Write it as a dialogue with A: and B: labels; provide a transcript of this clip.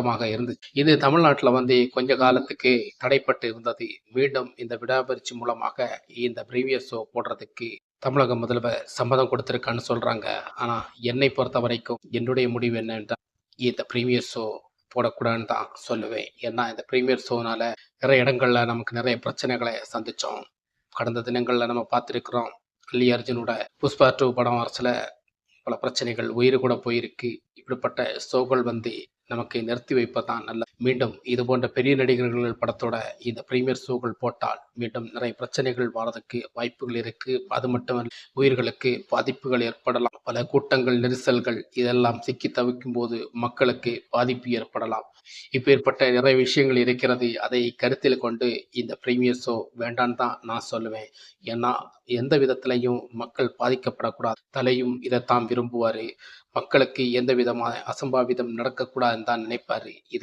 A: தொடக்கமாக இருந்துச்சு. இது தமிழ்நாட்டுல வந்து கொஞ்ச காலத்துக்கு தடைப்பட்டு இருந்தது. மீண்டும் இந்த விடாமுயற்சி மூலமாக இந்த பிரீவியஸ் ஷோ போடுறதுக்கு தமிழக முதல்வர் சம்மதம் கொடுத்திருக்கான்னு சொல்றாங்க. ஆனா என்னை பொறுத்தவரைக்கும் என்னுடைய முடிவு என்னன்னா, இந்த பிரீமியர் ஷோ போடக்கூடாதுன்னு தான் சொல்லுவேன். ஏன்னா இந்த பிரீமியர் ஷோனால நிறைய இடங்கள்ல நமக்கு நிறைய பிரச்சனைகளை சந்திச்சோம். கடந்த தினங்கள்ல நம்ம பார்த்திருக்கிறோம். அல்லி அர்ஜுனோட புஷ்பா 2 படம் வரச்சுல பல பிரச்சனைகள், உயிர் கூட போயிருக்கு. இப்படிப்பட்ட ஷோக்கள் வந்து நமக்கு நிறுத்தி வைப்பதுதான் நல்லது. மீண்டும் இது போன்ற பெரிய நடிகர்கள் படத்தோட இந்த பிரீமியர் ஷோக்கள் போட்டால் மீண்டும் நிறைய பிரச்சனைகள் வரதுக்கு வாய்ப்புகள் இருக்கு. அது மட்டுமல்ல, உயிர்களுக்கு பாதிப்புகள் ஏற்படலாம். பல கூட்டங்கள், நெரிசல்கள் இதெல்லாம் சிக்கி தவிக்கும் போது மக்களுக்கு பாதிப்பு ஏற்படலாம். இப்பேற்பட்ட நிறைய விஷயங்கள் இருக்கிறது. அதை கருத்தில் கொண்டு இந்த பிரீமியர் ஷோ வேண்டான்னு தான் நான் சொல்லுவேன். ஏன்னா எந்த விதத்திலையும் மக்கள் பாதிக்கப்படக்கூடாது. தலையும் இதைத்தான் விரும்புவாரு. மக்களுக்கு எந்த விதமான அசம்பாவிதம் நடக்கக்கூடாதுன்னு தான் நினைப்பாரு. இதை